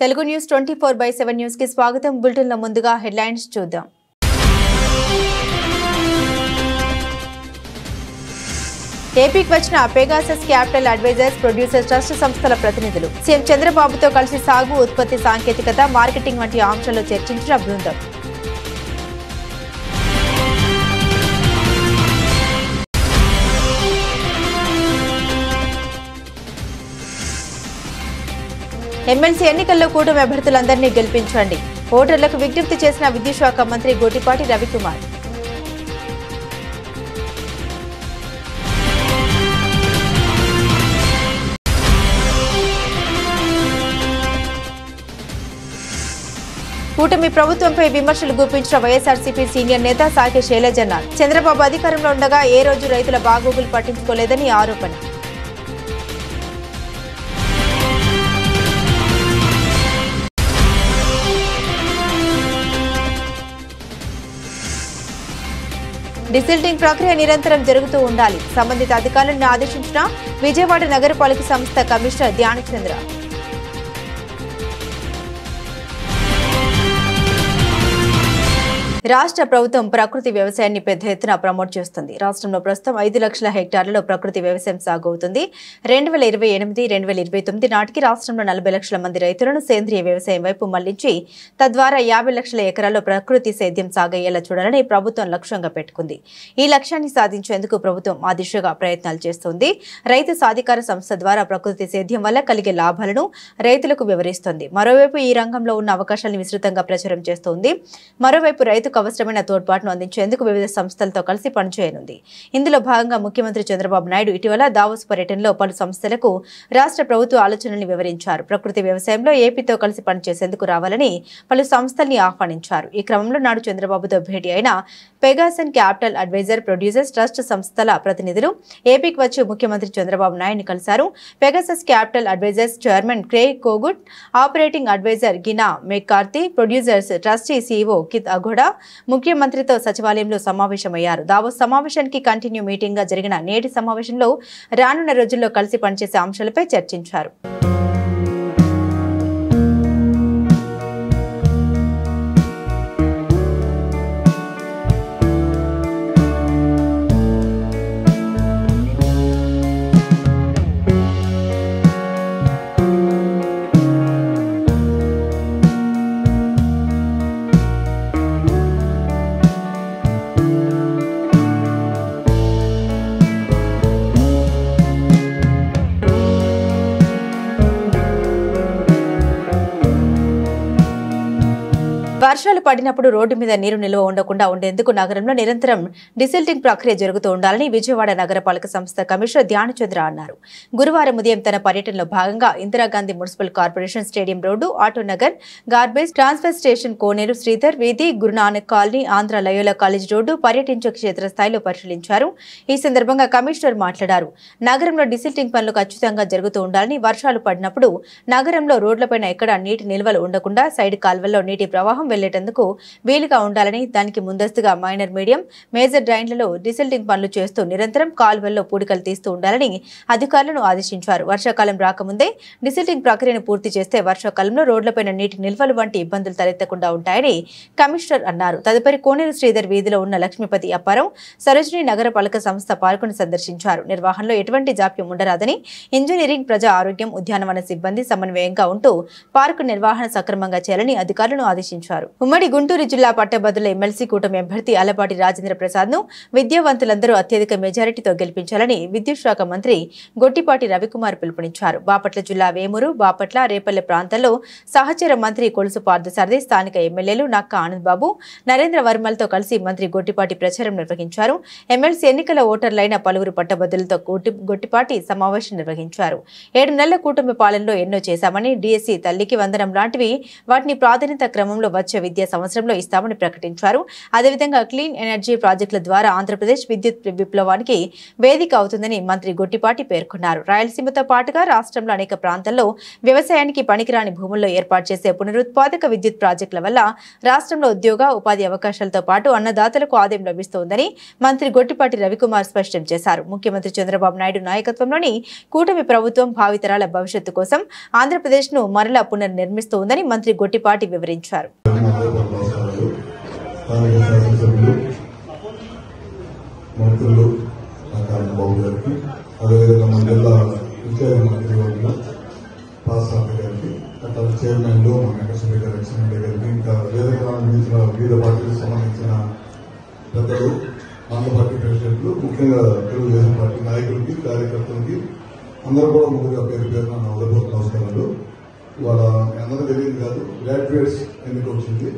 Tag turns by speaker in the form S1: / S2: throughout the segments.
S1: Telugu news 24/7 news కి స్వాగతం. Bulletin లో ముందుగా హెడ్లైన్స్ చూద్దాం. ఏపీకి వచ్చిన Pegasus Capital Advisers Producers trust సంస్థల ప్రతినిధులు సీఎం చంద్రబాబుతో కలిసి సాగు, ఉత్పత్తి, సాంకేతికత, మార్కెటింగ్ వంటి అంశాల్లో చర్చించిన బృందం. ఎమ్మెల్సీ ఎన్నికల్లో కూటమి అభ్యర్థులందరినీ గెలిపించండి. ఓటర్లకు విజ్ఞప్తి చేసిన విద్యుత్ శాఖ మంత్రి గొట్టిపాటి రవికుమార్. కూటమి ప్రభుత్వంపై విమర్శలు గుప్పించిన వైఎస్ఆర్సీపీ సీనియర్ నేత సాకే శైలజ అన్నారు. చంద్రబాబు అధికారంలో ఉండగా ఏ రోజు రైతుల బాగోగులు పట్టించుకోలేదని ఆరోపణ. డిసిల్టింగ్ ప్రక్రియ నిరంతరం జరుగుతూ ఉండాలి. సంబంధిత అధికారులను ఆదేశించిన విజయవాడ నగరపాలక సంస్థ కమిషనర్ ధ్యానచంద్ర. రాష్ట్ర ప్రభుత్వం ప్రకృతి వ్యవసాయాన్ని పెద్ద ఎత్తున ప్రమోట్ చేస్తుంది. రాష్ట్రంలో ప్రస్తుతం 5 లక్షల హెక్టార్లలో ప్రకృతి వ్యవసాయం సాగు అవుతుంది. 2028-2029 నాటికి రాష్ట్రంలో 40 లక్షల మంది రైతులను సేంద్రియ వ్యవసాయం వైపు మళ్లించి తద్వారా 50 లక్షల ఎకరాల్లో ప్రకృతి సేద్యం సాగయ్యేలా చూడాలని ప్రభుత్వం లక్ష్యంగా పెట్టుకుంది. ఈ లక్ష్యాన్ని సాధించేందుకు ప్రభుత్వం ఆ దిశగా ప్రయత్నాలు చేస్తోంది. రైతు సాధికార సంస్థ ద్వారా ప్రకృతి సేద్యం వల్ల కలిగే లాభాలను రైతులకు వివరిస్తోంది. మరోవైపు ఈ రంగంలో ఉన్న అవకాశాలను విస్తృతంగా ప్రచారం చేస్తోంది. మరోవైపు రైతుకు అవసరమైన తోడ్పాటును అందించేందుకు వివిధ సంస్థలతో కలిసి పనిచేయనుంది. ఇందులో భాగంగా ముఖ్యమంత్రి చంద్రబాబు నాయుడు ఇటీవల దావోస్ పర్యటనలో పలు సంస్థలకు రాష్ట్ర ప్రభుత్వ ఆలోచనల్ని వివరించారు. ప్రకృతి వ్యవసాయంలో ఏపీతో కలిసి పనిచేసేందుకు రావాలని పలు సంస్థల్ని ఆహ్వానించారు. ఈ క్రమంలో నాడు చంద్రబాబుతో భేటీ అయిన Pegasus Capital advisor producers trust సంస్థల ప్రతినిధులు ఏపీకి వచ్చి ముఖ్యమంత్రి చంద్రబాబు నాయుడుని కలిశారు. Pegasus Capital Advisors chairman Craig Cogut, operating advisor Gina McCarthy, producers trustee CEO Keith Aghoda ముఖ్యమంత్రితో సచివాలయంలో సమావేశమయ్యారు. దావోస్ సమావేశానికి కంటిన్యూ మీటింగ్ గా జరిగిన నేటి సమావేశంలో రానున్న రోజుల్లో కలిసి పనిచేసే అంశాలపై చర్చించారు. వర్షాలు పడినప్పుడు రోడ్డు మీద నీరు నిల్వ ఉండకుండా ఉండేందుకు నగరంలో నిరంతరం డిసిల్టింగ్ ప్రక్రియ జరుగుతూ ఉండాలని విజయవాడ నగరపాలక సంస్థ కమిషనర్ ధ్యానచంద్ర అన్నారు. గురువారం ఉదయం తన పర్యటనలో భాగంగా Indira Gandhi municipal corporation stadium road, Autonagar, garbage transfer station, Koneru Sridhar వీధి, Guru Nanak colony, Andhra Loyola college road పర్యటించి క్షేత్రస్థాయిలో పరిశీలించారు. ఈ సందర్భంగా కమిషనర్ మాట్లాడారు. నగరంలో డిసిల్టింగ్ పనులు ఖచ్చితంగా జరుగుతూ ఉండాలని, వర్షాలు పడినప్పుడు నగరంలో రోడ్లపైన ఎక్కడ నీటి నిల్వలు ఉండకుండా సైడ్ కాల్వల్లో నీటి ప్రవాహం వెళ్లేటందుకు వీలుగా ఉండాలని, దానికి ముందస్తుగా మైనర్, మీడియం, మేజర్ డ్రైన్లలో డిసిల్టింగ్ పనులు చేస్తూ నిరంతరం కాల్వల్లో పూడికలు తీస్తూ ఉండాలని అధికారులను ఆదేశించారు. వర్షాకాలం రాకముందే డిసిల్టింగ్ ప్రక్రియను పూర్తి చేస్తే వర్షాకాలంలో రోడ్లపైన నీటి నిల్వలు వంటి ఇబ్బందులు తలెత్తకుండా ఉంటాయని కమిషనర్ అన్నారు. తదుపరి కోనేరు శ్రీధర్ వీధిలో ఉన్న లక్ష్మీపతి అప్పారావు సరోజినీ నగరపాలక సంస్థ పార్కును సందర్శించారు. నిర్వహణలో ఎటువంటి జాప్యం ఉండరాదని, ఇంజనీరింగ్, ప్రజా ఆరోగ్యం, ఉద్యానవన సిబ్బంది సమన్వయంగా ఉంటూ పార్కు నిర్వహణ సక్రమంగా చేయాలని అధికారులను ఆదేశించారు. ఉమ్మడి గుంటూరు జిల్లా పట్టభద్రుల ఎమ్మెల్సీ కూటమి అభ్యర్థి అలపాటి రాజేంద్ర ప్రసాద్ ను విద్యావంతులందరూ అత్యధిక మెజారిటీతో గెలిపించాలని విద్యుత్ శాఖ మంత్రి గొట్టిపాటి రవికుమార్ పిలుపునిచ్చారు. బాపట్ల జిల్లా వేమూరు, బాపట్ల, రేపల్లె ప్రాంతాల్లో సహచర మంత్రి కొలుసు పార్థసారథి, స్థానిక ఎమ్మెల్యేలు నక్క ఆనందబాబు, నరేంద్ర వర్మలతో కలిసి మంత్రి గొట్టిపాటి ప్రచారం నిర్వహించారు. ఎమ్మెల్సీ ఎన్నికల ఓటర్లైన పలువురు పట్టభద్రులతో గొట్టిపాటి సమావేశం నిర్వహించారు. 7 నెలల కూటమి పాలనలో ఎన్నో చేశామని, డిఎస్సీ, తల్లికి వందనం లాంటివి వాటిని ప్రాధాన్యత క్రమంలో వచ్చే విద్యా సంవత్సరంలో ఇస్తామని ప్రకటించారు. అదేవిధంగా క్లీన్ ఎనర్జీ ప్రాజెక్టుల ద్వారా ఆంధ్రప్రదేశ్ విద్యుత్ విప్లవానికి వేదిక అవుతుందని మంత్రి గొట్టిపాటి పేర్కొన్నారు. రాయలసీమతో పాటుగా రాష్ట్రంలో అనేక ప్రాంతాల్లో వ్యవసాయానికి పనికిరాని భూముల్లో ఏర్పాటు చేసే పునరుత్పాదక విద్యుత్ ప్రాజెక్టుల వల్ల రాష్ట్రంలో ఉద్యోగ ఉపాధి అవకాశాలతో పాటు అన్నదాతలకు ఆదాయం లభిస్తోందని మంత్రి గొట్టిపాటి రవికుమార్ స్పష్టం చేశారు. ముఖ్యమంత్రి చంద్రబాబు నాయుడు నాయకత్వంలోని కూటమి ప్రభుత్వం భావితరాల భవిష్యత్తు కోసం ఆంధ్రప్రదేశ్ ను మరలా పునర్నిర్మిస్తోందని మంత్రి గొట్టిపాటి వివరించారు.
S2: పెద్దలు ఆంధ్ర పార్టీ ప్రెసిడెంట్లు, ముఖ్యంగా తెలుగుదేశం పార్టీ నాయకులకి, కార్యకర్తలకి అందరూ కూడా ముందుగా పేరు పేరున నా ఉదయపూర్వక నమస్కారాలు. ఇవాళ అందరూ తెలియదు కాదు, గ్రాడ్యుయేట్స్ ఎన్నిక వచ్చింది.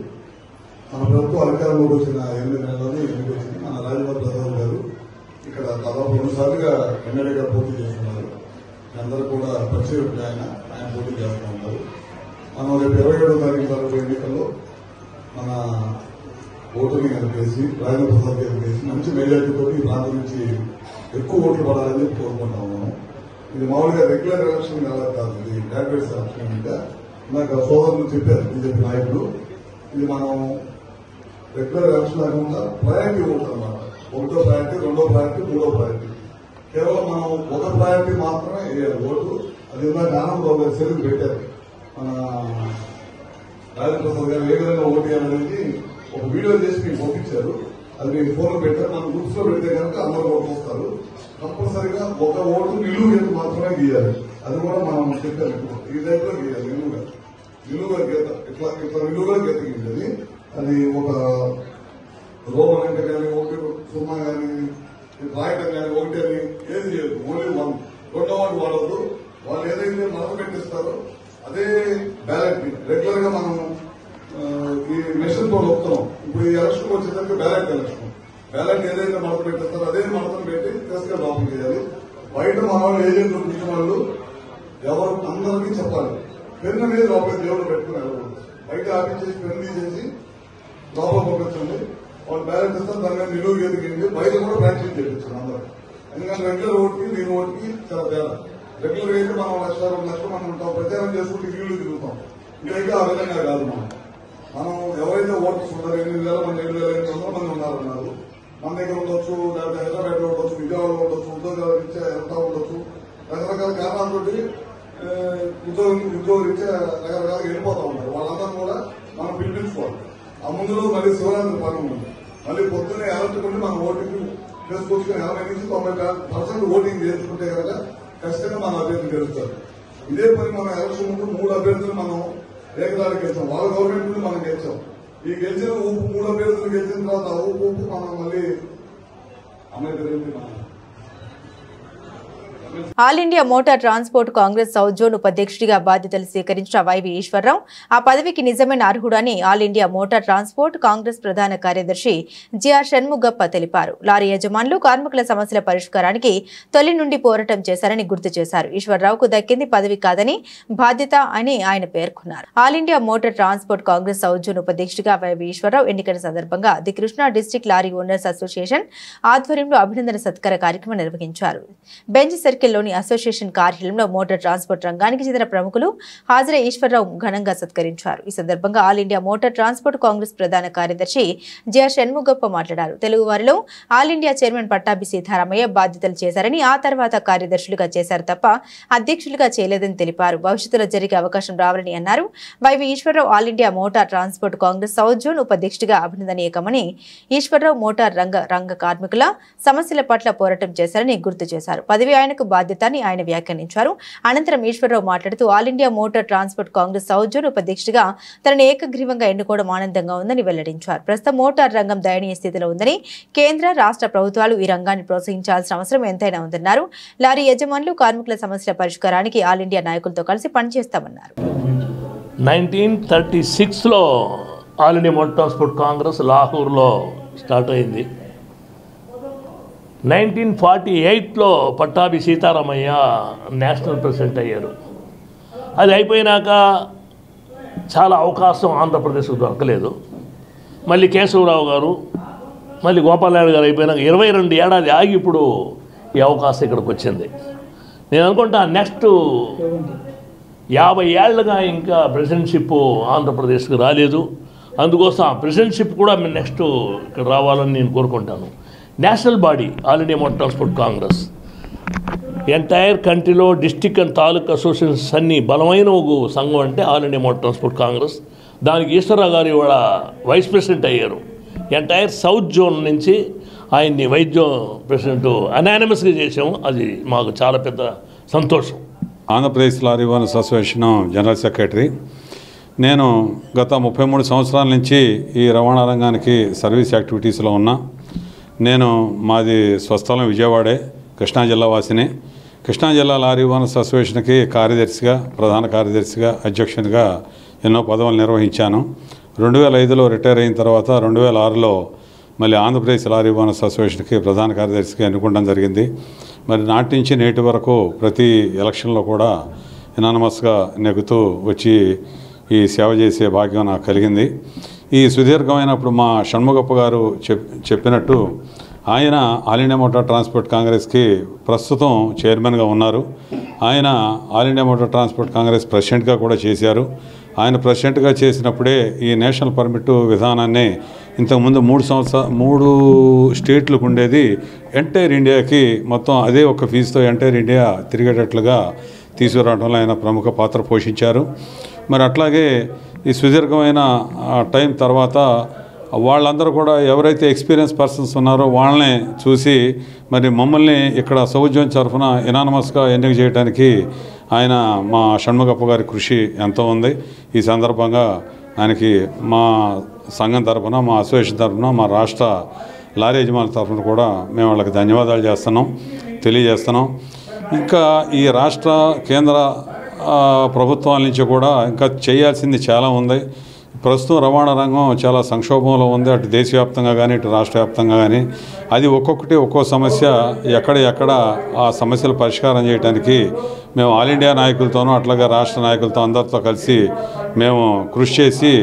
S2: మన ప్రభుత్వం అధికారంలోకి వచ్చిన 8 నెలల్లోనే ఎన్నిక వచ్చింది. మన రాజమౌళి ప్రసాద్ గారు ఇక్కడ దాదాపు 2 సార్లుగా ఎమ్మెల్యేగా పోటీ చేస్తున్నారు. అందరూ కూడా పరిచయం ఆయన పోటీ చేస్తూ ఉన్నారు. మనం రేపు 27వ తారీఖు వరకు ఎన్నికల్లో మన ఓటుని కలిపేసి రాజమౌళి ప్రసాద్ కలిపేసి మంచి మెజార్టీతో ఈ ప్రాంతం నుంచి ఎక్కువ ఓట్లు పడాలని కోరుకుంటా ఉన్నాము. ఇది మామూలుగా రెగ్యులర్ ఎలక్షన్ కాదు, ఇది గ్రాడ్యుయేట్స్ ఎలక్షన్. ఇంకా నాకు సోదరులు చెప్పారు, బీజేపీ నాయకులు, ఇది మనం రెగ్యులర్ ఎలక్షన్ కాకుండా ప్రయారిటీ ఓటు అన్నమాట. 1వ ప్రయారిటీ, 2వ ప్రయారిటీ, 3వ ప్రయారిటీ. కేవలం మనం ఒక ప్రయారిటీ మాత్రమే వేయాలి ఓటు. అది జ్ఞానంలో సెలవు పెట్టారు. మన రాజప్రసాద్ గారు ఏ విధంగా ఓటు వేయాలనేది ఒక వీడియో చేసి మీకు పంపించారు. అది మీకు ఫోన్లో పెట్టారు. మన గ్రూప్స్ లో పెడితే కనుక అందరూ ఓటు వస్తారు. కంపల్సరిగా ఒక ఓటు నిలువు గీత మాత్రమే గీయాలి. అది కూడా మనం చెప్పారు. ఈ టైప్లో గీయాలి, నిలువుగా గీత, ఇట్లా నిలువుగా గీత గీయాలి. అది ఒక రోమన్ అంటే కానీ, ఒకటి సున్నా కానీ, రాయటం కానీ, ఒకటి అని ఏది చేయదు. ఓన్లీ 1. 2వ ఓటు వాడద్దు. వాళ్ళు ఏదైతే మరక పెట్టిస్తారో అదే బ్యాలెట్ రెగ్యులర్ గా మనం ఈ మెషిన్ తో నొక్కుతాం. ఇప్పుడు ఈ ఎలక్షన్ వచ్చేసరికి బ్యాలెట్ ఎలక్షన్. బ్యాలెట్ ఏదైతే మడత పెట్టిస్తారో అదే మడతను పెట్టి తీసుకెళ్ళి లోపల చేయాలి. బయట మన వాళ్ళు ఏజెంట్లు ఉంచిన వాళ్ళు ఎవరు అందరికీ చెప్పాలి. పెన్ను మీద లోపల దేవుడు పెట్టుకుని వెళ్ళకూడదు. బయట ఆపించేసి పెన్ను తీసేసి లోపల పంపించండి. వాళ్ళు బ్యాలెట్ ఇస్తారు, దాని మీద నిలువు ఎదిగింది. బయట కూడా ప్రాక్టీస్ చేయించారు అందరూ. ఎందుకంటే రెగ్యులర్ ఓటుకి దీని ఓటుకి చాలా తేడా. రెగ్యులర్ అయితే మనం 1 లక్ష 2 లక్షలు మనం ఉంటాం, ప్రచారం చేసుకుంటే ఇల్లు తిరుగుతాం. ఇక్కడైతే ఆ విధంగా కాదు. మనం ఎవరైతే ఓటర్స్ ఉన్నారో 8,000 మంది, 7,800 మంది ఉన్నారన్నారు. మన దగ్గర ఉండొచ్చు, లేకపోతే హైదరాబాద్ లో ఉండొచ్చు, విజయవాడలో ఉండొచ్చు, ఉద్యోగాల రీత్యా ఎంత ఉండొచ్చు, రకరకాల కారణాలతోటి ఉద్యోగ రీత్యా రకరకాలుగా వెళ్ళిపోతా ఉంటారు. వాళ్ళందరూ కూడా మనం పిలిపించుకోవాలి. ఆ ముందులో మళ్ళీ శివరాత్రి పని ఉంది. మళ్ళీ పొద్దున్నే ఎలక్ట్రుకుంటే మనం ఓటింగ్ చేసుకొచ్చుకుని 80 నుంచి 90% ఓటింగ్ చేసుకుంటే కనుక ఖచ్చితంగా మన అభ్యర్థులు గెలుస్తారు. ఇదే పని మనం ఎలక్షన్ ముందు 3 అభ్యర్థులు మనం ఏకదారికి గెలిచాం. వాళ్ళ గవర్నమెంట్ నుండి మనం గెలిచాం. ఈ గెలిచిన ఊపు 3 అభ్యర్థులు గెలిచిన తర్వాత ఆ ఊపు మనం మళ్ళీ America
S1: all India motor transport congress south zone ఉపాధ్యక్షుడిగా బాధ్యతలు స్వీకరించిన వైవి ఈశ్వరరావు ఆ పదవికి నిజమైన అర్హుడని all India motor transport congress ప్రధాన కార్యదర్శి జిఆర్ షణ్ముగప్ప తెలిపారు. లారీ యజమానులు కార్మికుల సమస్యల పరిష్కారానికి తొలి నుండి పోరాటం చేశారని గుర్తు చేశారు. ఈశ్వరరావుకు దక్కింది పదవి కాదని బాధ్యత అని ఆయన పేర్కొన్నారు. All India motor transport congress south zone ఉపాధ్యక్షుడిగా వైవి ఈశ్వరరావు ఎన్నికల సందర్భంగా the Krishna district lorry owners association ఆధ్వర్యంలో అభినందన సత్కార కార్యక్రమం నిర్వహించారు. బెంచ్ సర్కిల్లోని అసోసియేషన్ కార్యాలయంలో మోటార్ ట్రాన్స్పోర్ట్ రంగానికి చెందిన ప్రముఖులు హాజరై ఈశ్వరరావు ఘనంగా సత్కరించారు. ఈ సందర్భంగా all India motor transport congress ప్రధాన కార్యదర్శి జిఆర్ షణ్ముగప్ప మాట్లాడారు. తెలుగు వారిలో all India chairman Pattabhi Sitaramayya బాధ్యతలు చేశారని, ఆ తర్వాత కార్యదర్శులుగా చేశారు తప్ప అధ్యక్షులుగా చేయలేదని తెలిపారు. భవిష్యత్తులో జరిగే అవకాశం రావాలని అన్నారు. YV Eswararao all India motor transport congress south zone ఉపాధ్యక్షుడిగా అభినందనీయకమని, ఈశ్వరరావు మోటార్ రంగ కార్మికుల సమస్యల పట్ల పోరాటం చేశారని గుర్తు చేశారు. పదవి ఆయనకు బాధ్యత అని ఆయన వ్యాఖ్యానించారు. అనంతరం ఈశ్వరరావు మాట్లాడుతూ all India motor transport congress south zone ఉపాధ్యక్షుడిగా తనను ఏకగ్రీవంగా ఎన్నుకోవడం ఆనందంగా ఉందని వెల్లడించారు. ప్రస్తుతం మోటార్ రంగం దయనీయ స్థితిలో ఉందని, కేంద్ర రాష్ట్ర ప్రభుత్వాలు ఈ రంగాన్ని ప్రోత్సహించాల్సిన అవసరం ఎంతైనా ఉందన్నారు. లారీ యజమానులు కార్మికుల సమస్యల పరిష్కారానికి ఆల్ ఇండియా నాయకులతో కలిసి పనిచేస్తామన్నారు.
S3: 1936లో all India motor transport congress లాహోర్లో స్టార్ట్ అయింది. 1948లో పట్టాభి సీతారామయ్య నేషనల్ ప్రెసిడెంట్ అయ్యారు. అది అయిపోయినాక చాలా అవకాశం ఆంధ్రప్రదేశ్కు దొరకలేదు. మళ్ళీ కేశవరావు గారు, మళ్ళీ గోపాలనాయుడు గారు అయిపోయినాక 22 ఏడాది ఆగి ఇప్పుడు ఈ అవకాశం ఇక్కడికి వచ్చింది. నేను అనుకుంటా నెక్స్ట్ 50 ఏళ్ళుగా ఇంకా ప్రెసిడెంట్షిప్ ఆంధ్రప్రదేశ్కి రాలేదు. అందుకోసం ఆ ప్రెసిడెంట్షిప్ కూడా నెక్స్ట్ ఇక్కడ రావాలని నేను కోరుకుంటాను. National body all India motor transport Congress entire కంట్రీలో డిస్టిక్ అండ్ తాలూక్ అసోసియేషన్స్ అన్ని బలమైన ఒక సంఘం అంటే all India motor transport Congress. దానికి ఈశ్వరరావు గారు ఇవాళ వైస్ ప్రెసిడెంట్ అయ్యారు. ఎంటైర్ సౌత్ జోన్ నుంచి ఆయన్ని వైస్ జోన్ ప్రెసిడెంట్ అనానిమస్గా చేసాము. అది మాకు చాలా పెద్ద సంతోషం.
S4: Andhra Pradesh lorry owners association general secretary. నేను గత 33 సంవత్సరాల నుంచి ఈ రవాణా రంగానికి సర్వీస్ యాక్టివిటీస్లో ఉన్నా. నేను మాది స్వస్థలం విజయవాడే, కృష్ణా జిల్లా వాసిని. కృష్ణా జిల్లా లారీ ఓనర్స్ అసోసియేషన్కి కార్యదర్శిగా, ప్రధాన కార్యదర్శిగా, అధ్యక్షునిగా ఎన్నో పదవులు నిర్వహించాను. 2005లో రిటైర్ అయిన తర్వాత 2006లో మళ్ళీ ఆంధ్రప్రదేశ్ లారీ ఓనర్స్ అసోసియేషన్కి ప్రధాన కార్యదర్శిగా ఎన్నుకోవడం జరిగింది. మరి నాటి నుంచి నేటి వరకు ప్రతి ఎలక్షన్లో కూడా ఎనానమస్గా నెగ్గుతూ వచ్చి ఈ సేవ చేసే భాగ్యం నాకు కలిగింది. ఈ సుదీర్ఘమైనప్పుడు మా షణ్ముగప్ప గారు చెప్పినట్టు ఆయన ఆల్ ఇండియా మోటార్ ట్రాన్స్పోర్ట్ కాంగ్రెస్కి ప్రస్తుతం చైర్మన్గా ఉన్నారు. ఆయన all India motor transport Congress ప్రెసిడెంట్గా కూడా చేశారు. ఆయన ప్రెసిడెంట్గా చేసినప్పుడే ఈ నేషనల్ పర్మిట్ విధానాన్ని ఇంతకుముందు 3 స్టేట్లకు ఉండేది ఎంటైర్ ఇండియాకి మొత్తం అదే ఒక ఫీజుతో ఎంటైర్ ఇండియా తిరిగేటట్లుగా తీసుకురావడంలో ఆయన ప్రముఖ పాత్ర పోషించారు. మరి అట్లాగే ఈ సుదీర్ఘమైన టైం తర్వాత వాళ్ళందరూ కూడా ఎవరైతే ఎక్స్పీరియన్స్ పర్సన్స్ ఉన్నారో వాళ్ళనే చూసి మరి మమ్మల్ని ఇక్కడ సౌత్ జోన్ తరఫున ఎనానమస్గా ఎన్నిక చేయడానికి ఆయన మా షణ్ముగప్ప గారి కృషి ఎంతో ఉంది. ఈ సందర్భంగా ఆయనకి మా సంఘం తరఫున, మా అసోసియేషన్ తరఫున, మా రాష్ట్ర లారీ యజమానుల తరఫున కూడా మేము వాళ్ళకి ధన్యవాదాలు తెలియజేస్తున్నాం. ఇంకా ఈ రాష్ట్ర కేంద్ర ప్రభుత్వాల నుంచి కూడా ఇంకా చేయాల్సింది చాలా ఉంది. ప్రస్తుతం రవాణా రంగం చాలా సంక్షోభంలో ఉంది. అటు దేశవ్యాప్తంగా కానీ ఇటు రాష్ట్ర వ్యాప్తంగా కానీ అది ఒక్కో సమస్య ఎక్కడ ఆ సమస్యలు పరిష్కారం చేయడానికి మేము ఆల్ ఇండియా నాయకులతోనూ అట్లాగే రాష్ట్ర నాయకులతో అందరితో కలిసి మేము కృషి చేసి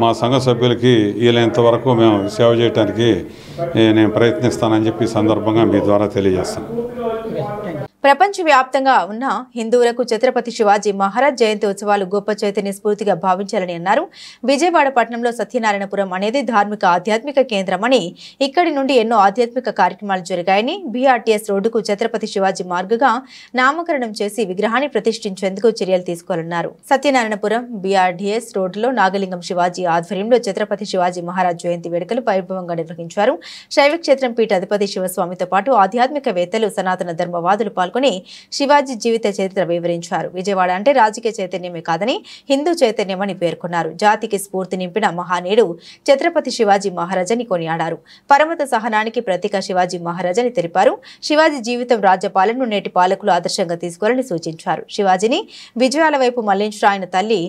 S4: మా సంఘ సభ్యులకి వీలైనంత వరకు మేము సేవ చేయడానికి నేను ప్రయత్నిస్తానని చెప్పి ఈ సందర్భంగా మీ ద్వారా తెలియజేస్తాను.
S1: ప్రపంచవ్యాప్తంగా ఉన్న హిందువులకు ఛత్రపతి శివాజీ మహారాజ్ జయంతి ఉత్సవాలు గొప్ప చైతన్య స్ఫూర్తిగా భావించాలని అన్నారు. విజయవాడ పట్టణంలో సత్యనారాయణపురం అనేది ధార్మిక ఆధ్యాత్మిక కేంద్రమని, ఇక్కడి నుండి ఎన్నో ఆధ్యాత్మిక కార్యక్రమాలు జరిగాయని, బీఆర్టీఎస్ రోడ్డుకు ఛత్రపతి శివాజీ మార్గ్గా నామకరణం చేసి విగ్రహాన్ని ప్రతిష్ఠించేందుకు చర్యలు తీసుకోవాలన్నారు. సత్యనారాయణపురం బీఆర్టీఎస్ రోడ్డులో నాగలింగం శివాజీ ఆధ్వర్యంలో ఛత్రపతి శివాజీ మహారాజ్ జయంతి వేడుకలు వైభవంగా నిర్వహించారు. శైవక్షేత్రం పీఠ అధిపతి శివస్వామితో పాటు ఆధ్యాత్మికవేత్తలు, సనాతన ధర్మవాదులు పాల్గొని శివాజీ జీవిత చరిత్ర వివరించారు. విజయవాడ అంటే రాజకీయ చైతన్యమే కాదని హిందూ చైతన్యమని పేర్కొన్నారు. జాతికి స్ఫూర్తి నింపిన మహానీయుడు ఛత్రపతి శివాజీ మహారాజ్ అని కొనియాడారు. పరమత సహనానికి ప్రతీక శివాజీ మహారాజ్ అని తెలిపారు. శివాజీ జీవితం రాజ్యపాలనను నేటి పాలకులు ఆదర్శంగా తీసుకోవాలని సూచించారు. శివాజీని విజయాల వైపు మళ్లించిన ఆయన తల్లి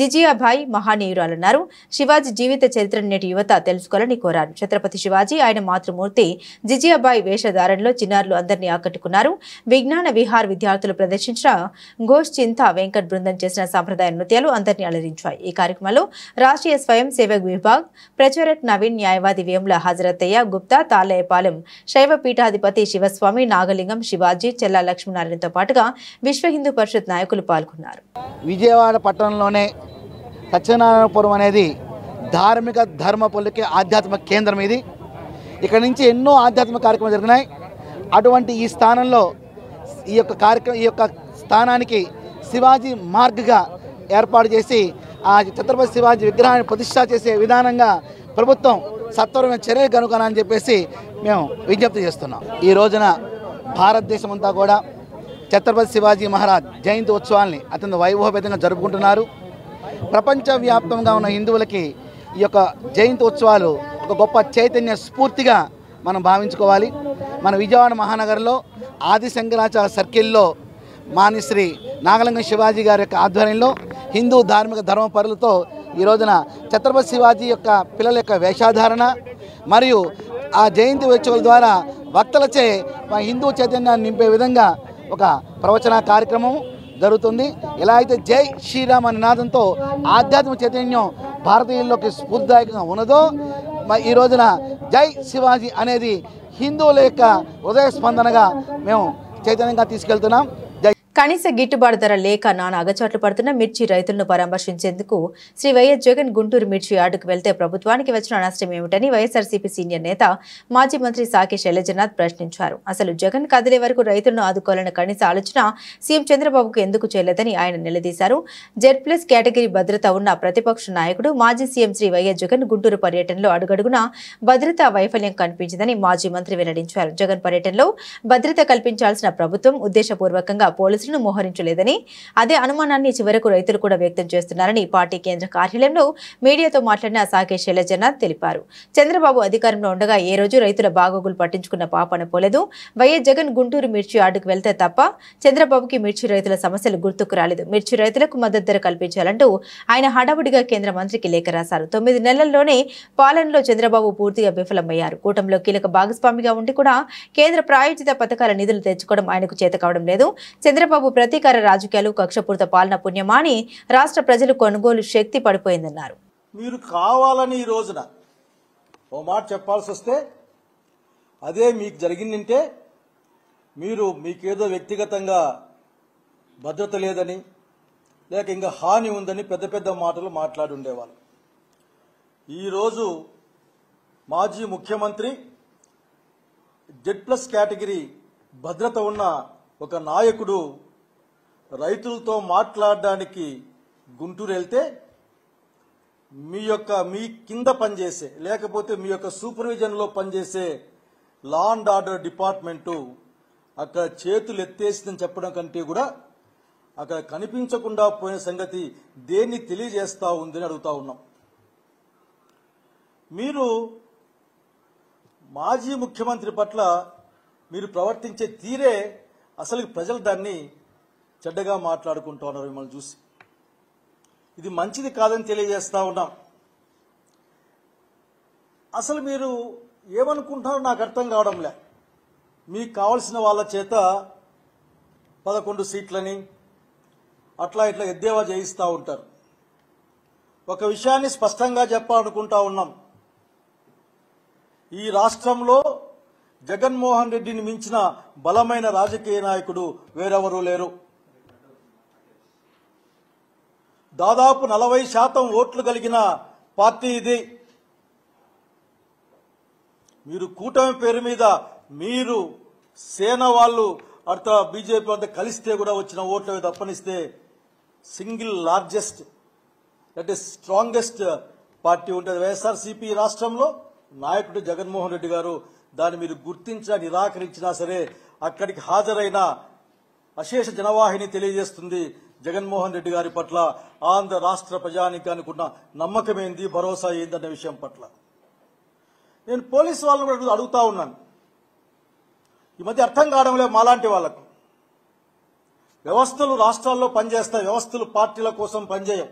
S1: జిజియాబాయి మహానీయురాలన్నారు. శివాజీ జీవిత చరిత్రను నేటి యువత తెలుసుకోవాలని కోరారు. ఛత్రపతి శివాజీ, ఆయన మాతృమూర్తి జిజియాబాయి వేషధారణలో చిన్నారులు అందరినీ ఆకట్టుకున్నారు. విజ్ఞాన విహార్ విద్యార్థులు ప్రదర్శించిన ఘోష్ చింత వెంకట్ బృందం చేసిన సాంప్రదాయ నృత్యాలు అందరినీ అలరించాయి. ఈ కార్యక్రమంలో రాష్ట్రీయ స్వయం సేవక్ విభాగ్ ప్రచారక్ నవీన్, న్యాయవాది వేముల హజరతయ్య గుప్తా, తాళయపాలెం శైవ పీఠాధిపతి శివస్వామి, నాగలింగం శివాజీ, చెల్లా లక్ష్మీనారాయణతో పాటుగా విశ్వ హిందూ పరిషత్ నాయకులు పాల్గొన్నారు.
S5: విజయవాడ పట్టణంలోనే సత్యనారాయణపురం అనేది ధార్మిక ధర్మ పొలికే ఆధ్యాత్మిక కేంద్రం. ఇది ఇక్కడ నుంచి ఎన్నో ఆధ్యాత్మిక కార్యక్రమాలు జరిగినాయి. అటువంటి ఈ స్థానంలో ఈ యొక్క స్థానానికి శివాజీ మార్గ్గా ఏర్పాటు చేసి ఆ ఛత్రపతి శివాజీ విగ్రహాన్ని ప్రతిష్ఠ చేసే విధానంగా ప్రభుత్వం సత్వరమైన చర్యలు కనుగొనాలని చెప్పేసి మేము విజ్ఞప్తి చేస్తున్నాం. ఈ రోజున భారతదేశం అంతా కూడా ఛత్రపతి శివాజీ మహారాజ్ జయంతి ఉత్సవాల్ని అత్యంత వైభవపేతంగా జరుపుకుంటున్నారు. ప్రపంచవ్యాప్తంగా ఉన్న హిందువులకి ఈ యొక్క జయంతి ఉత్సవాలు ఒక గొప్ప చైతన్య స్ఫూర్తిగా మనం భావించుకోవాలి. మన విజయవాడ మహానగరంలో ఆది శంకరాచార్య సర్కిల్లో మాన్యశ్రీ నాగలింగం శివాజీ గారి యొక్క ఆధ్వర్యంలో హిందూ ధార్మిక ధర్మపరులతో ఈ రోజున ఛత్రపతి శివాజీ యొక్క పిల్లల యొక్క వేషధారణ మరియు ఆ జయంతి ఉత్సవాల ద్వారా భక్తులచే హిందూ చైతన్యాన్ని నింపే విధంగా ఒక ప్రవచన కార్యక్రమం జరుగుతుంది. ఎలా అయితే జై శ్రీరామ్ అనే నినాదంతో ఆధ్యాత్మిక చైతన్యం భారతీయుల్లోకి స్ఫూర్తిదాయకంగా ఉన్నదో, ఈ రోజున జై శివాజీ అనేది హిందువుల యొక్క హృదయ స్పందనగా మేము చైతన్యంగా తీసుకెళ్తున్నాం.
S1: కనీస గిట్టుబాటు ధర లేక నానా అగచాట్లు పడుతున్న మిర్చి రైతులను పరామర్శించేందుకు శ్రీ వైఎస్ జగన్ గుంటూరు మిర్చి యార్డుకు వెళ్తే ప్రభుత్వానికి వచ్చిన నష్టం ఏమిటని వైఎస్ఆర్సీపీ సీనియర్ నేత మాజీ మంత్రి సాకే శైలజనాథ్ ప్రశ్నించారు. అసలు జగన్ కదిలే వరకు రైతులను ఆదుకోవాలన్న కనీస ఆలోచన సీఎం చంద్రబాబుకు ఎందుకు చేయలేదని ఆయన నిలదీశారు. Z+ కేటగిరీ భద్రత ఉన్న ప్రతిపక్ష నాయకుడు మాజీ సీఎం శ్రీ వైఎస్ జగన్ గుంటూరు పర్యటనలో అడుగడుగునా భద్రతా వైఫల్యం కనిపించిందని మాజీ మంత్రి వెల్లడించారు. జగన్ పర్యటనలో భద్రత కల్పించాల్సిన ప్రభుత్వం ఉద్దేశపూర్వకంగా పోలీసులు మోహరించలేదని, అదే అనుమానాన్ని చివరకు రైతులు కూడా వ్యక్తం చేస్తున్నారని పార్టీ కేంద్ర కార్యాలయంలో మీడియాతో మాట్లాడిన సాకే శైలజనాథ్ తెలిపారు. చంద్రబాబు అధికారంలో ఉండగా ఏ రోజు రైతుల బాగోగులు పట్టించుకున్న పాపన పోలేదు. వైఎస్ జగన్ గుంటూరు మిర్చి యార్డుకు వెళ్తే తప్ప చంద్రబాబుకి మిర్చి రైతుల సమస్యలు గుర్తుకు రాలేదు. మిర్చి రైతులకు మద్దతు ధర కల్పించాలంటూ ఆయన హడావుడిగా కేంద్ర మంత్రికి లేఖ రాశారు. 9 నెలల్లోనే పాలనలో చంద్రబాబు పూర్తిగా విఫలమయ్యారు. కూటమిలో కీలక భాగస్వామిగా ఉండి కూడా కేంద్ర ప్రాయోజిత పథకాల నిధులు తెచ్చుకోవడం ఆయనకు చేత కావడం లేదు. చంద్రబాబు ప్రతీకార రాజకీయాలు, కక్షపూరిత పాలన పుణ్యమా అని రాష్ట్ర ప్రజలు కొనుగోలు శక్తి పడిపోయిందన్నారు.
S6: మీరు కావాలని ఈ రోజున ఓ మాట చెప్పాల్సి వస్తే అదే మీకు జరిగిందంటే మీరు మీకేదో వ్యక్తిగతంగా భద్రత లేదని లేక ఇంకా హాని ఉందని పెద్ద పెద్ద మాటలు మాట్లాడి ఉండేవాళ్ళు. ఈరోజు మాజీ ముఖ్యమంత్రి Z+ కేటగిరీ భద్రత ఉన్న ఒక నాయకుడు రైతులతో మాట్లాడడానికి గుంటూరు వెళ్తే మీ కింద పనిచేసే లేకపోతే మీ యొక్క సూపర్విజన్లో పనిచేసే లా అండ్ ఆర్డర్ డిపార్ట్మెంటు అక్కడ చేతులు ఎత్తేసిందని చెప్పడం కంటే కూడా అక్కడ కనిపించకుండా పోయిన సంగతి దేన్ని తెలియజేస్తా ఉందని అడుగుతా ఉన్నాం. మీరు మాజీ ముఖ్యమంత్రి పట్ల మీరు ప్రవర్తించే తీరే అసలు ప్రజలు దాన్ని చెడ్డగా మాట్లాడుకుంటూ ఉన్నారు. మిమ్మల్ని చూసి ఇది మంచిది కాదని తెలియజేస్తా ఉన్నాం. అసలు మీరు ఏమనుకుంటున్నారో నాకు అర్థం కావడంలే. మీకు కావలసిన వాళ్ళ చేత 11 సీట్లని అట్లా ఇట్లా ఎద్దేవా చేయిస్తూ ఉంటారు. ఒక విషయాన్ని స్పష్టంగా చెప్పాలనుకుంటా ఉన్నాం. ఈ రాష్ట్రంలో జగన్మోహన్ రెడ్డిని మించిన బలమైన రాజకీయ నాయకుడు వేరెవరూ లేరు. దాదాపు 40% ఓట్లు కలిగిన పార్టీ ఇది. మీరు కూటమి పేరు మీద మీరు సేన వాళ్ళు అర్థ బీజేపీ అంతా కలిస్తే కూడా వచ్చిన ఓట్లు తప్పనిస్తే సింగిల్ లార్జెస్ట్ అంటే స్ట్రాంగెస్ట్ పార్టీ ఉంటుంది వైఎస్ఆర్సీపీ రాష్ట్రంలో. నాయకుడు జగన్మోహన్ రెడ్డి గారు దాన్ని మీరు గుర్తించినా నిరాకరించినా సరే అక్కడికి హాజరైన అశేష జనవాహిని తెలియజేస్తుంది జగన్మోహన్ రెడ్డి గారి పట్ల ఆంధ్ర రాష్ట్ర ప్రజానీకానికి ఉన్న నమ్మకం ఏంది, భరోసా ఏందన్న విషయం పట్ల. నేను పోలీసు వాళ్ళని కూడా అడుగుతా ఉన్నాను. ఈ మధ్య అర్థం కావడం లేదు మాలాంటి వాళ్లకు. వ్యవస్థలు రాష్ట్రాల్లో పనిచేస్తాయి, వ్యవస్థలు పార్టీల కోసం పనిచేయం.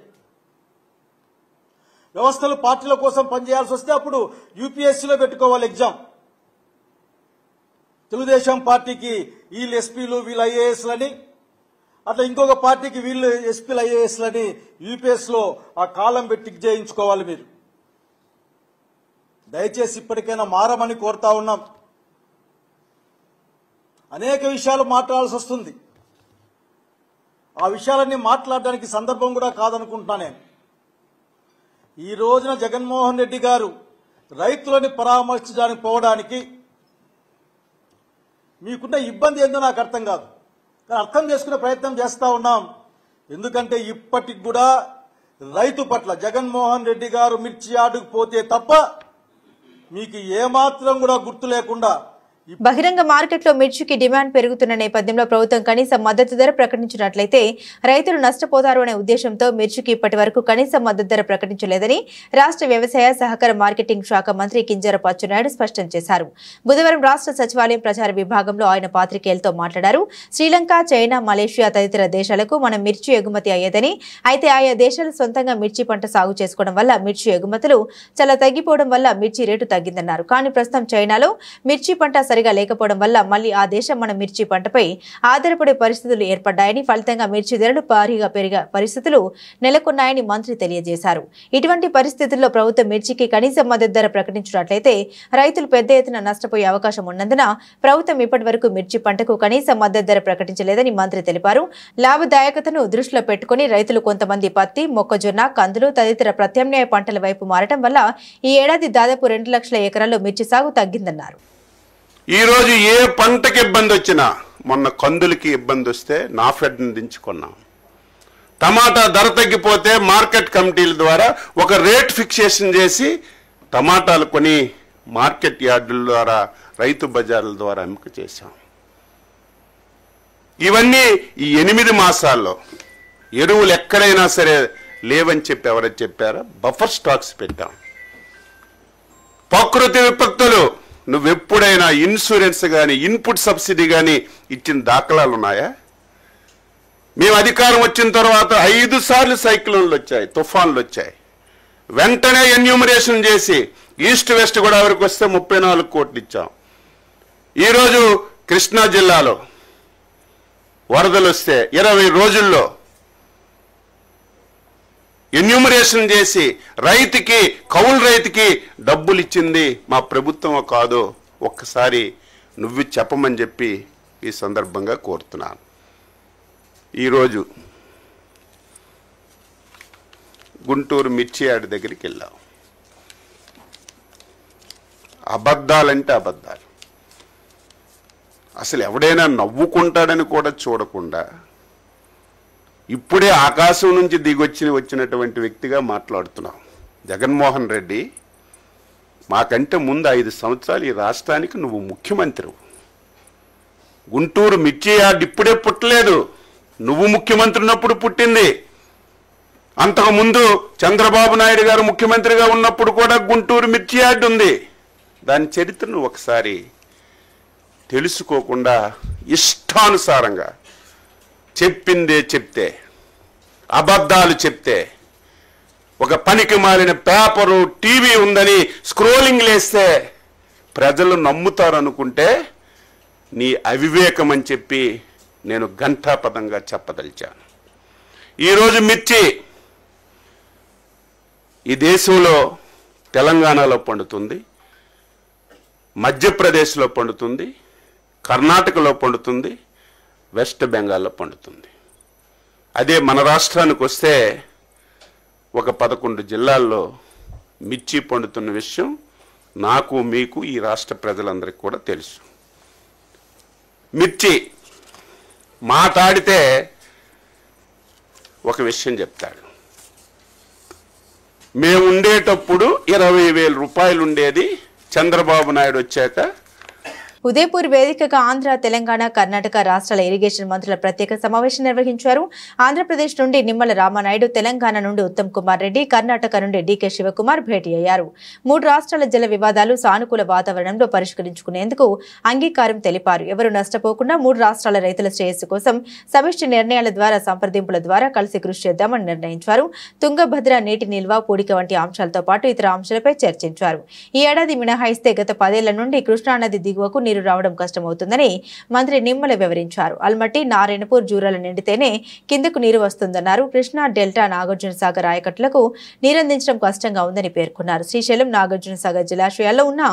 S6: వ్యవస్థలు పార్టీల కోసం పనిచేయాల్సి వస్తే అప్పుడు యూపీఎస్సీలో పెట్టుకోవాలి ఎగ్జామ్. తెలుగుదేశం పార్టీకి వీళ్ళు ఎస్పీలు వీళ్ళు ఐఏఎస్లని, అట్లా ఇంకొక పార్టీకి వీళ్ళు ఎస్పీలు ఐఏఎస్లని యూపీఎస్లో ఆ కాలం పెట్టి చేయించుకోవాలి. మీరు దయచేసి ఇప్పటికైనా మారమని కోరుతా ఉన్నాం. అనేక విషయాలు మాట్లాడాల్సి వస్తుంది. ఆ విషయాలన్నీ మాట్లాడడానికి సందర్భం కూడా కాదనుకుంటున్నా నేను. ఈ రోజున జగన్మోహన్ రెడ్డి గారు రైతులని పరామర్శించడానికి పోవడానికి మీకున్న ఇబ్బంది ఏందో నాకు అర్థం కాదు. కానీ అర్థం చేసుకునే ప్రయత్నం చేస్తా ఉన్నాం. ఎందుకంటే ఇప్పటికి కూడా రైతు పట్ల జగన్మోహన్ రెడ్డి గారు మిర్చి యార్డుకు పోతే తప్ప మీకు ఏమాత్రం కూడా గుర్తు లేకుండా
S1: బహిరంగ మార్కెట్లో మిర్చికి డిమాండ్ పెరుగుతున్న నేపథ్యంలో ప్రభుత్వం కనీస మద్దతు ధర ప్రకటించినట్లయితే రైతులు నష్టపోతారు అనే ఉద్దేశంతో మిర్చికి ఇప్పటి వరకు కనీస మద్దతు ధర ప్రకటించలేదని రాష్ట్ర వ్యవసాయ సహకార మార్కెటింగ్ శాఖ మంత్రి కింజరాపు అచ్చెన్నాయుడు స్పష్టం చేశారు. బుధవారం రాష్ట్ర సచివాలయం ప్రచార విభాగంలో ఆయన పాత్రికేయులతో మాట్లాడారు. శ్రీలంక, చైనా, మలేషియా తదితర దేశాలకు మనం మిర్చి ఎగుమతి అయ్యేదని, అయితే ఆయా దేశాలు సొంతంగా మిర్చి పంట సాగు చేసుకోవడం వల్ల మిర్చి ఎగుమతులు చాలా తగ్గిపోవడం వల్ల మిర్చి రేటు తగ్గిందన్నారు. కానీ ప్రస్తుతం చైనాలో మిర్చి పంట సరిగా లేకపోవడం వల్ల మళ్లీ ఆ దేశం మన మిర్చి పంటపై ఆధారపడే పరిస్థితులు ఏర్పడ్డాయని, ఫలితంగా మిర్చి ధరలు భారీగా పెరిగే పరిస్థితులు నెలకొన్నాయని మంత్రి తెలియజేశారు. ఇటువంటి పరిస్థితుల్లో ప్రభుత్వం మిర్చికి కనీస మద్దతు ధర ప్రకటించినట్లయితే రైతులు పెద్ద ఎత్తున నష్టపోయే అవకాశం ఉన్నందున ప్రభుత్వం ఇప్పటివరకు మిర్చి పంటకు కనీస మద్దతు ధర ప్రకటించలేదని మంత్రి తెలిపారు. లాభదాయకతను దృష్టిలో పెట్టుకుని రైతులు కొంతమంది పత్తి, మొక్కజొన్న, కందులు తదితర ప్రత్యామ్నాయ పంటల వైపు మారటం వల్ల ఈ ఏడాది దాదాపు 2 లక్షల ఎకరాల్లో మిర్చి సాగు తగ్గిందన్నారు.
S7: ఈ రోజు ఏ పంటకి ఇబ్బంది వచ్చినా, మొన్న కందులకి ఇబ్బంది వస్తే నాఫెడ్ని దించుకున్నాం. టమాటా ధర తగ్గిపోతే మార్కెట్ కమిటీల ద్వారా ఒక రేట్ ఫిక్సేషన్ చేసి టమాటాలు కొని మార్కెట్ యార్డుల ద్వారా, రైతు బజార్ల ద్వారా అమ్మకం చేశాం. ఇవన్నీ ఈ 8 మాసాల్లో ఎరువులు ఎక్కడైనా సరే లేవని చెప్పి ఎవరైనా చెప్పారా? బఫర్ స్టాక్స్ పెట్టాం. ప్రకృతి విపత్తులు నువ్వెప్పుడైనా ఇన్సూరెన్స్ కానీ ఇన్పుట్ సబ్సిడీ కానీ ఇచ్చిన దాఖలాలు ఉన్నాయా? మేము అధికారం వచ్చిన తర్వాత 5 సార్లు సైక్లోన్లు వచ్చాయి, తుఫాన్లు వచ్చాయి. వెంటనే ఎన్యూమరేషన్ చేసి ఈస్ట్ వెస్ట్ గోదావరికి వస్తే 34 కోట్లు ఇచ్చాం. ఈరోజు కృష్ణా జిల్లాలో వరదలు వస్తే 20 రోజుల్లో ఎన్యూమరేషన్ చేసి రైతుకి, కౌలు రైతుకి డబ్బులు ఇచ్చింది మా ప్రభుత్వం కాదు, ఒక్కసారి నువ్వు చెప్పమని చెప్పి ఈ సందర్భంగా కోరుతున్నాను. ఈరోజు గుంటూరు మిర్చి యార్డ్ దగ్గరికి వెళ్ళాం. అబద్ధాలంటే అబద్ధాలు. అసలు ఎవడైనా నవ్వుకుంటాడని కూడా చూడకుండా ఇప్పుడే ఆకాశం నుంచి వచ్చినటువంటి వ్యక్తిగా మాట్లాడుతున్నాం. జగన్మోహన్ రెడ్డి, మాకంటే ముందు 5 సంవత్సరాలు ఈ రాష్ట్రానికి నువ్వు ముఖ్యమంత్రి. గుంటూరు మిర్చి యార్డ్ ఇప్పుడే పుట్టలేదు, నువ్వు ముఖ్యమంత్రి ఉన్నప్పుడు పుట్టింది. అంతకుముందు చంద్రబాబు నాయుడు గారు ముఖ్యమంత్రిగా ఉన్నప్పుడు కూడా గుంటూరు మిర్చి యార్డ్ ఉంది. దాని చరిత్రను ఒకసారి తెలుసుకోకుండా ఇష్టానుసారంగా చెప్పిందే చెప్తే, అబద్ధాలు చెప్తే, ఒక పనికి మాలిన పేపరు, టీవీ ఉందని స్క్రోలింగ్ లేస్తే ప్రజలు నమ్ముతారు అనుకుంటే నీ అవివేకం అని చెప్పి నేను ఘంటాపదంగా చెప్పదలిచాను. ఈరోజు మిర్చి ఈ దేశంలో తెలంగాణలో పండుతుంది, మధ్యప్రదేశ్లో పండుతుంది, కర్ణాటకలో పండుతుంది, వెస్ట్ బెంగాల్లో పండుతుంది. అదే మన రాష్ట్రానికి వస్తే ఒక 11 జిల్లాల్లో మిర్చి పండుతున్న విషయం నాకు, మీకు, ఈ రాష్ట్ర ప్రజలందరికీ కూడా తెలుసు. మిర్చి మాట్లాడితే ఒక విషయం చెప్తాడు. మేము ఉండేటప్పుడు 20,000 రూపాయలు ఉండేది, చంద్రబాబు నాయుడు వచ్చాక.
S1: ఉదయపూర్ వేదికగా ఆంధ్ర, తెలంగాణ, కర్ణాటక రాష్ట్రాల ఇరిగేషన్ మంత్రుల ప్రత్యేక సమావేశం నిర్వహించారు. ఆంధ్రప్రదేశ్ నుండి నిమ్మల రామానాయుడు, తెలంగాణ నుండి ఉత్తమ్ కుమార్ రెడ్డి, కర్ణాటక నుండి డీకే శివకుమార్ భేటీ అయ్యారు. 3 రాష్ట్రాల జల వివాదాలు సానుకూల వాతావరణంలో పరిష్కరించుకునేందుకు అంగీకారం తెలిపారు. ఎవరు నష్టపోకుండా 3 రాష్ట్రాల రైతుల శ్రేయస్సు కోసం సమిష్టి నిర్ణయాల ద్వారా, సంప్రదింపుల ద్వారా కలిసి కృషి చేద్దామని నిర్ణయించారు. తుంగభద్ర నీటి నిల్వ, పూడిక వంటి అంశాలతో పాటు ఇతర అంశాలపై చర్చించారు. ఈ ఏడాది మినహాయిస్తే గత 10 ఏళ్ల నుండి కృష్ణానది దిగువకు నీరు రావడం కష్టమవుతుందని మంత్రి నిమ్మల వివరించారు. అల్మట్టి, నారాయణపూర్ జూరాల నిండితేనే కిందకు నీరు వస్తుందన్నారు. కృష్ణా డెల్టా, నాగార్జున సాగర్ ఆయకట్లకు నీరందించడం కష్టంగా ఉందని పేర్కొన్నారు. శ్రీశైలం, నాగార్జున సాగర్ జలాశయాల్లో ఉన్న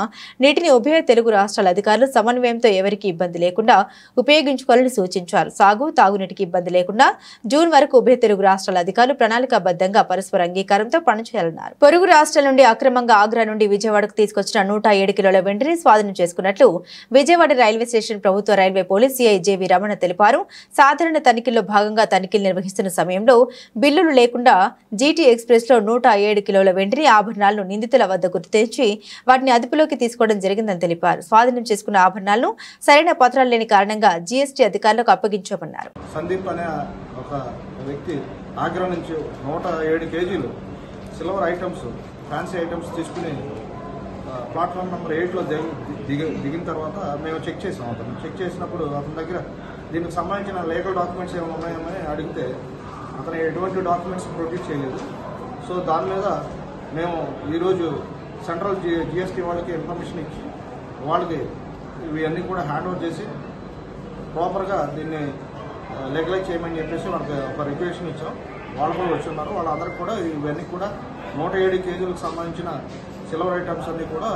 S1: నీటిని ఉభయ తెలుగు రాష్ట్రాల అధికారులు సమన్వయంతో ఎవరికీ ఇబ్బంది లేకుండా ఉపయోగించుకోవాలని సూచించారు. సాగు, తాగునీటికి ఇబ్బంది లేకుండా జూన్ వరకు ఉభయ తెలుగు రాష్ట్రాల అధికారులు ప్రణాళికాబద్ధంగా పరస్పర అంగీకారంతో పనిచేయాలన్నారు. పొరుగు రాష్ట్రాల నుండి అక్రమంగా ఆగ్రా నుండి విజయవాడకు తీసుకొచ్చిన 107 కిలోల వెండిని స్వాధీనం చేసుకున్నట్లు విజయవాడ రైల్వే స్టేషన్ ప్రభుత్వ railway police CI JV Ramana తెలిపారు. సాధారణ తనిఖీల్లో భాగంగా తనిఖీలు నిర్వహిస్తున్న సమయంలో బిల్లులు లేకుండా జీటీ ఎక్స్ప్రెస్ లో 107 కిలోల వెండిని, ఆభరణాలను నిందితుల వద్ద గుర్తించి వాటిని అదుపులోకి తీసుకోవడం జరిగిందని తెలిపారు. స్వాధీనం చేసుకున్న ఆభరణాలను సరైన పత్రాలు లేని కారణంగా జీఎస్టీ అధికారులకు అప్పగించామన్నారు.
S8: సందీప్ అనే ఒక వ్యక్తి ఆగ్రా నుంచి 107 కేజీలు సిల్వర్ ఐటమ్స్, ఫ్యాన్సీ ఐటమ్స్ తీసుకుని ప్లాట్ఫామ్ నెంబర్ 8లో దిగిన తర్వాత మేము చెక్ చేసాం. అతను చెక్ చేసినప్పుడు అతని దగ్గర దీనికి సంబంధించిన లీగల్ డాక్యుమెంట్స్ ఏమైనా ఉన్నాయని అడిగితే అతను ఎటువంటి డాక్యుమెంట్స్ ప్రొడ్యూస్ చేయలేదు. సో దాని మీద మేము ఈరోజు సెంట్రల్ జిఎస్టీ వాళ్ళకి ఇన్ఫర్మేషన్ ఇచ్చి వాళ్ళకి ఇవన్నీ కూడా హ్యాండ్ ఓవర్ చేసి ప్రాపర్గా దీన్ని లెగలైజ్ చేయమని చెప్పేసి వాళ్ళకి ఒక రిక్వెషన్ ఇచ్చాం. వాళ్ళు కూడా వచ్చి ఉన్నారు. వాళ్ళందరికీ కూడా ఇవన్నీ కూడా 107 కేజీలకు సంబంధించిన సిల్వర్ ఐటమ్స్ అన్ని కూడా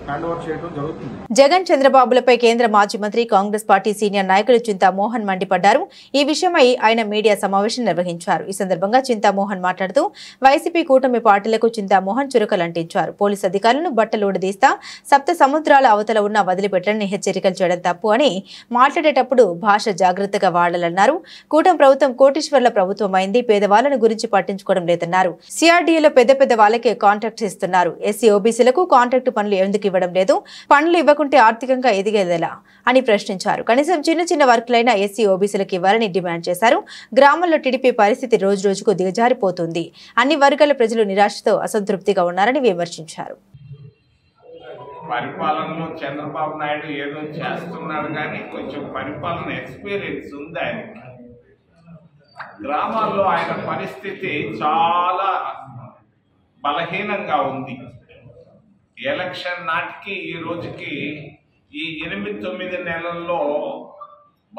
S8: హ్యాండ్ ఓవర్ చేయడం జరుగుతుంది.
S1: జగన్ చంద్రబాబులపై కేంద్ర మాజీ మంత్రి కాంగ్రెస్ పార్టీ సీనియర్ నాయకులు చింతామోహన్ మండిపడ్డారు. ఈ విషయమై ఆయన మీడియా సమావేశం నిర్వహించారు. ఈ సందర్భంగా చింతామోహన్ మాట్లాడుతూ వైసీపీ కూటమి పార్టీలకు చింతామోహన్ చురకలంటించారు. పోలీసు అధికారులను బట్టలుడదీస్తా సప్త సముద్రాల అవతల ఉన్న వదిలిపెట్టని హెచ్చరికలు చేయడం తప్పు అని మాట్లాడేటప్పుడు భాష జాగ్రత్తగా వాడాలన్నారు. కూటమి ప్రభుత్వం కోటీశ్వర్ల ప్రభుత్వం అయింది, పేదవాళ్లను గురించి పట్టించుకోవడం లేదన్నారు. సిఆర్డీఏలో పెద్ద పెద్ద వాళ్ళకే కాంట్రాక్ట్స్ ఇస్తున్నారు. ఎస్సీ ఓబీసీలకు కాంట్రాక్టు పనులు ఎందుకు ఇవ్వడం లేదు? పనులు ఇవ్వకుంటే ఆర్థికంగా ఎదిగేదెలా అని ప్రశ్నించారు. కనీసం చిన్న చిన్న వర్కులైనా ఎస్సీ ఓబీసీలకు ఇవ్వాలని డిమాండ్ చేశారు. గ్రామాల్లో టీడీపీ పరిస్థితి రోజు రోజుకు దిగజారిపోతుంది. అన్ని వర్గాల ప్రజలు నిరాశతో అసంతృప్తిగా ఉన్నారని విమర్శించారు.
S9: పరిపాలనలో చంద్రబాబు నాయుడు ఏదో చేస్తున్నారు కానీ కొంచెం పరిపాలన ఎక్స్పీరియన్స్ ఉంది ఆయనకి. గ్రామాల్లో ఆయన పరిస్థితి చాలా బలహీనంగా ఉంది. ఎలక్షన్ నాటికి ఈ రోజుకి ఈ 8-9 నెలల్లో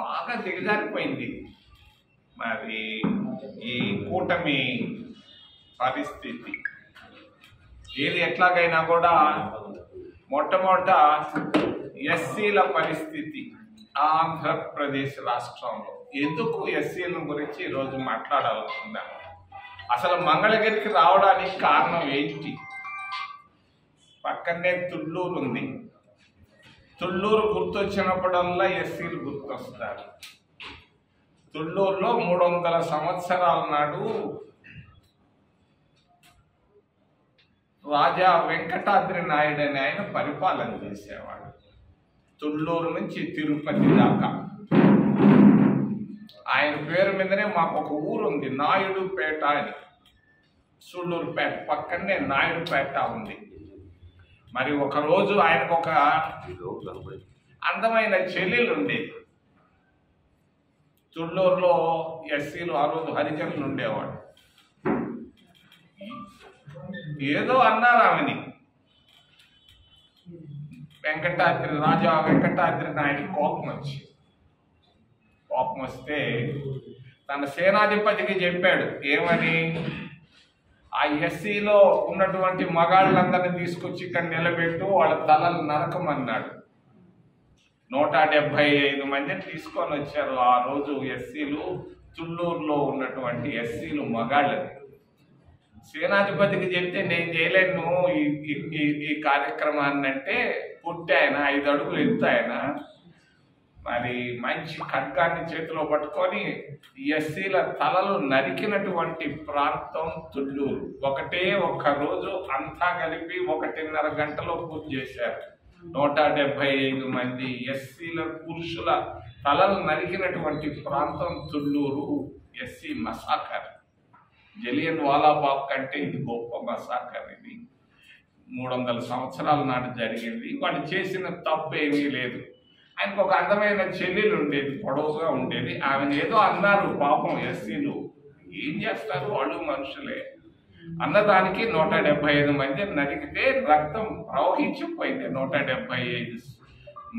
S9: బాగా దిగజారిపోయింది. మరి ఈ కూటమి పరిస్థితి ఏది ఎట్లాగైనా కూడా మొట్టమొదట ఎస్సీల పరిస్థితి ఆంధ్రప్రదేశ్ రాష్ట్రంలో ఎందుకు ఎస్సీల గురించి ఈరోజు మాట్లాడాలనుకున్నాం. అసలు మంగళగిరికి రావడానికి కారణం ఏంటి? పక్కనే తుళ్ళూరు ఉంది. తుళ్ళూరు గుర్తొచ్చినప్పుడల్లా ఎస్సీలు గుర్తొస్తారు. తుళ్ళూరులో 300 సంవత్సరాల నాడు రాజా వెంకటాద్రి నాయుడు అని ఆయన పరిపాలన చేసేవాడు. తుళ్ళూరు నుంచి తిరుపతి దాకా ఆయన పేరు మీదనే మాకు ఒక ఊరు ఉంది, నాయుడుపేట అని. సుళ్ళూరుపేట పక్కనే నాయుడుపేట ఉంది. మరి ఒకరోజు ఆయనకు ఒక అందమైన చెల్లెలు ఉండేది. తుళ్ళూరులో ఎస్సీలు ఆ రోజు హరిజనులు ఉండేవాడు. ఏదో అన్నారు ఆమెని. రాజా వెంకటాద్రి నాయుడు కోపం వస్తే తన సేనాధిపతికి చెప్పాడు. ఏమని? ఆ ఎస్సీలో ఉన్నటువంటి మగాళ్ళందరినీ తీసుకొచ్చి ఇక్కడ నిలబెట్టు, వాళ్ళ తలలు నరకమన్నాడు. 175 మందిని తీసుకొని వచ్చారు ఆ రోజు ఎస్సీలు. తుళ్ళూరులో ఉన్నటువంటి ఎస్సీలు మగాళ్ళని. సేనాధిపతికి చెప్తే నేను చేయలేను ఈ కార్యక్రమాన్ని అంటే పుట్టి ఆయన 5 అడుగులు ఎత్తు ఆయన మరి మంచి ఖడ్గాన్ని చేతిలో పట్టుకొని ఎస్సీల తలలు నరికినటువంటి ప్రాంతం తుళ్ళూరు. ఒక్క రోజు అంతా కలిపి 1.5 గంటలో పూర్తి చేశారు. 175 మంది ఎస్సీల పురుషుల తలలు నరికినటువంటి ప్రాంతం తుళ్ళూరు ఎస్సీ మసాకర్. జలియన్ వాలాబాగ్ కంటే ఇది గొప్ప మసాకర్. ఇది 300 సంవత్సరాల నాడు జరిగింది. వాళ్ళు చేసిన తప్పు ఏమీ లేదు. ఆయనకు ఒక అందమైన చెల్లెలు ఉండేది, పొడవుగా ఉండేది. ఆమెను ఏదో అన్నారు పాపం ఎస్సీలు. ఏం చేస్తారు, వాళ్ళు మనుషులే. అన్నదానికి 175 మంది నరికితే రక్తం ప్రవహించిపోయింది 175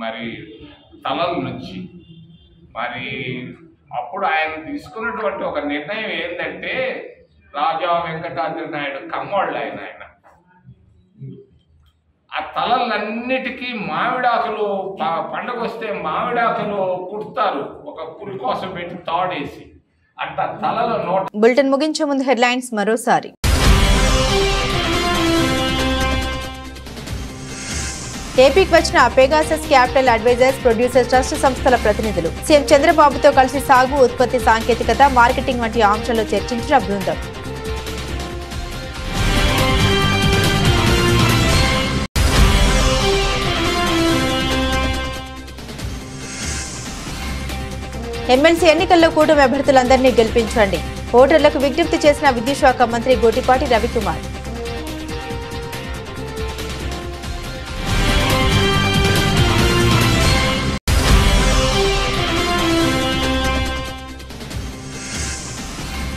S9: మరి తలల నుంచి. మరి అప్పుడు ఆయన తీసుకున్నటువంటి ఒక నిర్ణయం ఏంటంటే, రాజా వెంకటాద్రి నాయుడు కమ్మోళ్ళు ఆయన ఆ తలలన్నిటికీ మామిడాకులు పండగ వస్తే మామిడాకులు కుడతారు, ఒక పులి కోసం పెట్టి తాడేసి అట్లా తలలో నోట.
S1: బులెటిన్ ముగించే ముందు హెడ్లైన్స్ మరోసారి. ఏపీకి వచ్చిన Pegasus Capital Advisers Producer Trust సంస్థల ప్రతినిధులు సీఎం చంద్రబాబుతో కలిసి సాగు, ఉత్పత్తి, సాంకేతికత, మార్కెటింగ్ వంటి అంశాల్లో చర్చించిన బృందం. ఎమ్మెల్సీ ఎన్నికల్లో కూటమి అభ్యర్థులందరినీ గెలిపించండి, ఓటర్లకు విజ్ఞప్తి చేసిన విద్యుత్ శాఖ మంత్రి గోటిపాటి రవికుమార్.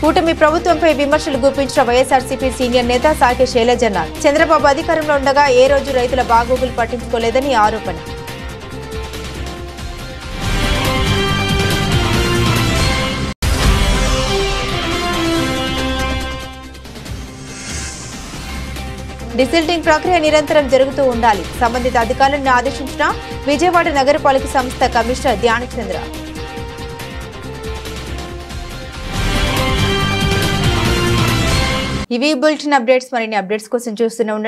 S1: కూటమి ప్రభుత్వంపై విమర్శలు గుప్పించిన వైఎస్ఆర్సీపీ సీనియర్ నేత సాకే శైలజనాథ్. చంద్రబాబు అధికారంలో ఉండగా ఏ రోజు రైతుల బాగోగులు పట్టించుకోలేదని ఆరోపణ. డిసిల్టింగ్ ప్రక్రియ నిరంతరం జరుగుతూ ఉండాలి. సంబంధిత అధికారులను ఆదేశించిన విజయవాడ నగరపాలక సంస్థ కమిషనర్ ధ్యానచంద్ర. ఇవి బులెటిన్ అప్డేట్స్. మరిన్ని అప్డేట్స్ కోసం చూస్తూనే ఉండండి.